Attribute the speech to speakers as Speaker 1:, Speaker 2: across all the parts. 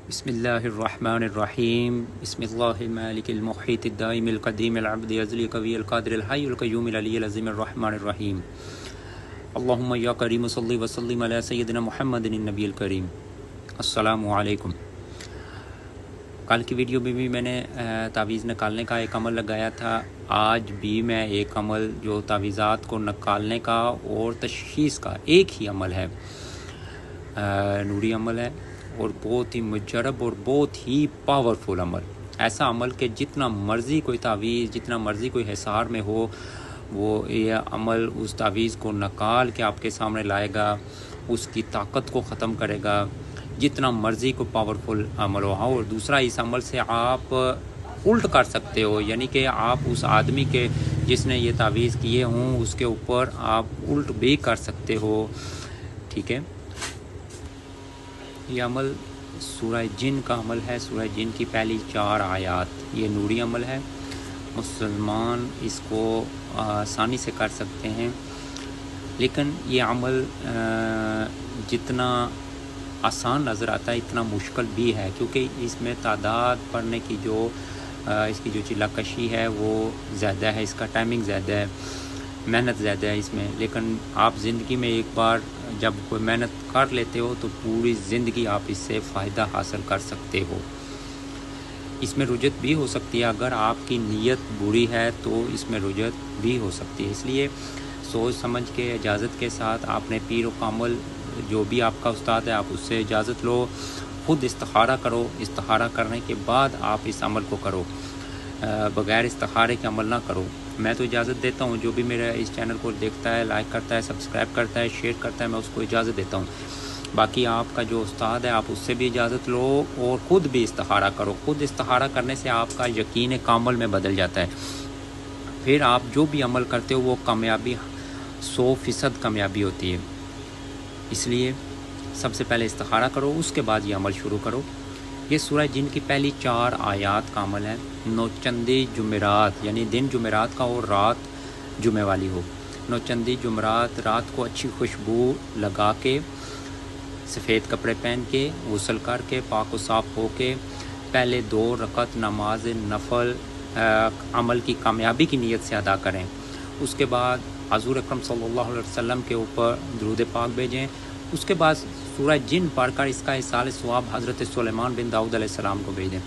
Speaker 1: بسم اللہ الرحمن الرحیم بسم اللہ المالک المحیط الدائم القدیم العبد ازلی قوی القادر الحی القیوم العلی العظیم الرحمن الرحیم اللہم یا کریم صلی وسلم علی سیدنا محمد النبی الکریم۔ السلام علیکم۔ کل کی ویڈیو میں بھی میں نے تعویذ نکالنے کا ایک عمل لگایا تھا۔ آج بھی میں ایک عمل جو تعویذات کو نکالنے کا اور تشخیص کا ایک ہی عمل ہے، نوری عمل ہے اور بہت ہی مجرب اور بہت ہی پاورفل عمل۔ ایسا عمل کہ جتنا مرضی کوئی تعویذ، جتنا مرضی کوئی حصار میں ہو، وہ یہ عمل اس تعویذ کو نکال کے آپ کے سامنے لائے گا، اس کی طاقت کو ختم کرے گا، جتنا مرضی کو پاورفل عمل ہو۔ اور دوسرا، اس عمل سے آپ الٹ کر سکتے ہو، یعنی کہ آپ اس آدمی کے جس نے یہ تعویذ کیے ہوں اس کے اوپر آپ الٹ بھی کر سکتے ہو، ٹھیک ہے۔ یہ عمل سورہ جن کا عمل ہے، سورہ جن کی پہلی 4 آیات۔ یہ نوری عمل ہے، مسلمان اس کو آسانی سے کر سکتے ہیں، لیکن یہ عمل جتنا آسان نظر آتا ہے اتنا مشکل بھی ہے، کیونکہ اس میں تعداد پڑھنے کی جو اس کی جو چلا کشی ہے وہ زیادہ ہے، اس کا ٹائمنگ زیادہ ہے، محنت زیادہ ہے اس میں۔ لیکن آپ زندگی میں ایک بار جب کوئی محنت کر لیتے ہو تو پوری زندگی آپ اس سے فائدہ حاصل کر سکتے ہو۔ اس میں رجت بھی ہو سکتی ہے، اگر آپ کی نیت بری ہے تو اس میں رجت بھی ہو سکتی ہے۔ اس لیے سوچ سمجھ کے اجازت کے ساتھ آپ نے پیر و کامل جو بھی آپ کا استاد ہے آپ اس سے اجازت لو، خود استخارہ کرو، استخارہ کرنے کے بعد آپ اس عمل کو کرو، بغیر استخارے کے عمل نہ کرو۔ میں تو اجازت دیتا ہوں، جو بھی میرا اس چینل کو دیکھتا ہے، لائک کرتا ہے، سبسکرائب کرتا ہے، شیئر کرتا ہے، میں اس کو اجازت دیتا ہوں۔ باقی آپ کا جو استاد ہے آپ اس سے بھی اجازت لو اور خود بھی استخارہ کرو۔ خود استخارہ کرنے سے آپ کا یقین کامل میں بدل جاتا ہے، پھر آپ جو بھی عمل کرتے ہو وہ کامیابی 100% کامیابی ہوتی ہے۔ اس لیے سب سے پہلے استخارہ کرو، اس کے بعد یہ عمل شروع کرو۔ یہ سورہ جن کی پہلی 4 آیات کا عمل ہے۔ نوچندی جمعرات، یعنی دن جمعرات کا اور رات جمعے والی ہو۔ نوچندی جمعرات، رات کو اچھی خوشبو لگا کے، سفید کپڑے پہن کے، غسل کر کے، پاک و صاف ہو کے، پہلے 2 رکعت نماز نفل عمل کی کامیابی کی نیت سے ادا کریں۔ اس کے بعد حضور اکرم صلی اللہ علیہ وسلم کے اوپر درود پاک بھیجیں۔ اس کے بعد سورہ جن پڑھ کر اس کا ایصال ثواب حضرت سلیمان بن داؤد علیہ السلام کو بھیج دیں،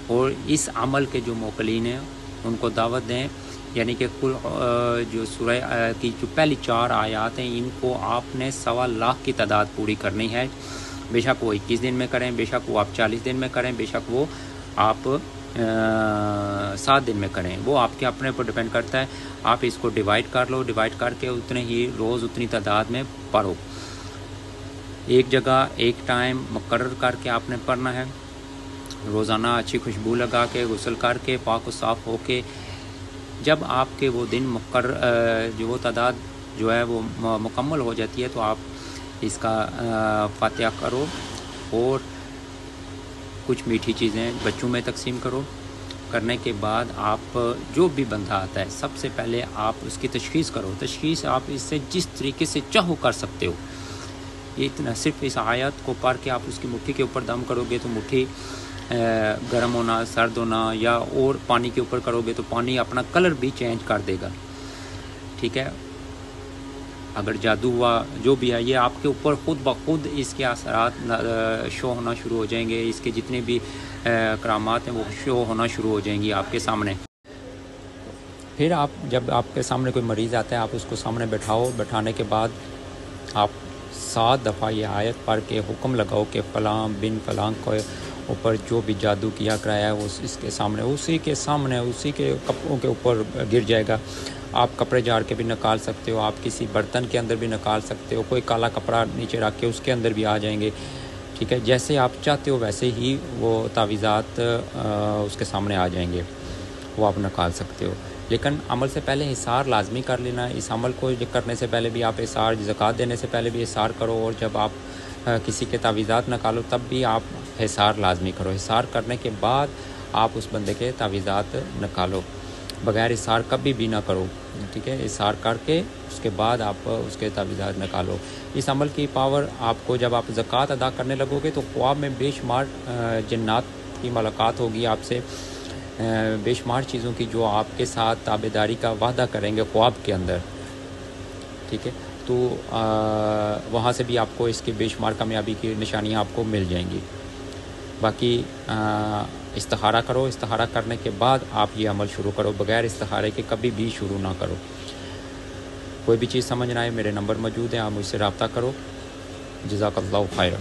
Speaker 1: اور اس عمل کے جو موکلین ہیں ان کو دعوت دیں، یعنی کہ کل جو سورہ کی جو پہلی 4 آیات ہیں ان کو آپ نے 1.25 لاکھ کی تعداد پوری کرنی ہے۔ بے شک وہ 21 دن میں کریں، بے شک وہ آپ 40 دن میں کریں، بے شک وہ آپ 7 دن میں کریں، وہ آپ کے اپنے پر ڈیپینڈ کرتا ہے۔ آپ اس کو ڈیوائڈ کر لو، ڈیوائڈ کر کے اتنے ہی روز اتنی تعداد میں پڑھو۔ ایک جگہ ایک ٹائم مقرر کر کے آپ نے پڑھنا ہے، روزانہ اچھی خوشبو لگا کے، غسل کر کے، پاک و صاف ہو کے، جب آپ کے وہ دن جو وہ تعداد جو ہے وہ مکمل ہو جاتی ہے تو آپ اس کا فاتحہ کرو اور کچھ میٹھی چیزیں بچوں میں تقسیم کرو۔ کرنے کے بعد آپ جو بھی بندہ آتا ہے سب سے پہلے آپ اس کی تشخیص کرو۔ تشخیص آپ اس سے جس طریقے سے چاہو کر سکتے ہو۔ یہ اتنا صرف اس آیت کو پڑھ کے آپ اس کی مٹھی کے اوپر دم کرو گے تو مٹھی گرم ہونا، سرد ہونا، یا اور پانی کے اوپر کرو گے تو پانی اپنا کلر بھی چینج کر دے گا، ٹھیک ہے۔ اگر جادو ہوا جو بھی ہے، یہ آپ کے اوپر خود بخود اس کے اثرات شو ہونا شروع ہو جائیں گے، اس کے جتنے بھی کرامات ہیں وہ شو ہونا شروع ہو جائیں گی آپ کے سامنے۔ پھر آپ جب آپ کے سامنے کوئی مریض آتا ہے آپ اس کو سامنے بٹھاؤ، بٹھانے کے بعد آپ 7 دفعہ یہ آیت پڑھ کے حکم لگاؤ کہ فلاں بن فلاں کو اوپر جو بھی جادو کیا کرایا ہے وہ اس کے سامنے، اسی کے سامنے، اسی کے کپڑوں کے اوپر گر جائے گا۔ آپ کپڑے جھاڑ کے بھی نکال سکتے ہو، آپ کسی برتن کے اندر بھی نکال سکتے ہو، کوئی کالا کپڑا نیچے رکھ کے اس کے اندر بھی آ جائیں گے، ٹھیک ہے۔ جیسے آپ چاہتے ہو ویسے ہی وہ تعویذات اس کے سامنے آ جائیں گے، وہ آپ نکال سکتے ہو۔ لیکن عمل سے پہلے حصار لازمی کر لینا۔ اس عمل کو کرنے سے پہلے بھی آپ حصار، زکوٰۃ دینے سے پہلے بھی حصار کرو، اور جب آپ کسی کے تعویذات نکالو تب بھی آپ حصار لازمی کرو۔ حصار کرنے کے بعد آپ اس بندے کے تعویذات نکالو۔ بغیر اظہار کبھی بھی نہ کرو، ٹھیک ہے؟ اظہار کر کے اس کے بعد آپ اس کے تعویذات نکالو۔ اس عمل کی پاور آپ کو جب آپ زکوٰۃ ادا کرنے لگو گے تو خواب میں بے شمار جنات کی ملاقات ہوگی آپ سے، بے شمار چیزوں کی جو آپ کے ساتھ تابعداری کا وعدہ کریں گے خواب کے اندر، ٹھیک ہے؟ تو وہاں سے بھی آپ کو اس کی بے شمار کامیابی کی نشانیاں آپ کو مل جائیں گی۔ باقی استخارہ کرو، استخارہ کرنے کے بعد آپ یہ عمل شروع کرو، بغیر استخارے کے کبھی بھی شروع نہ کرو۔ کوئی بھی چیز سمجھ نہ آئے میرے نمبر موجود ہیں، آپ مجھ سے رابطہ کرو۔ جزاک اللہ خیرا۔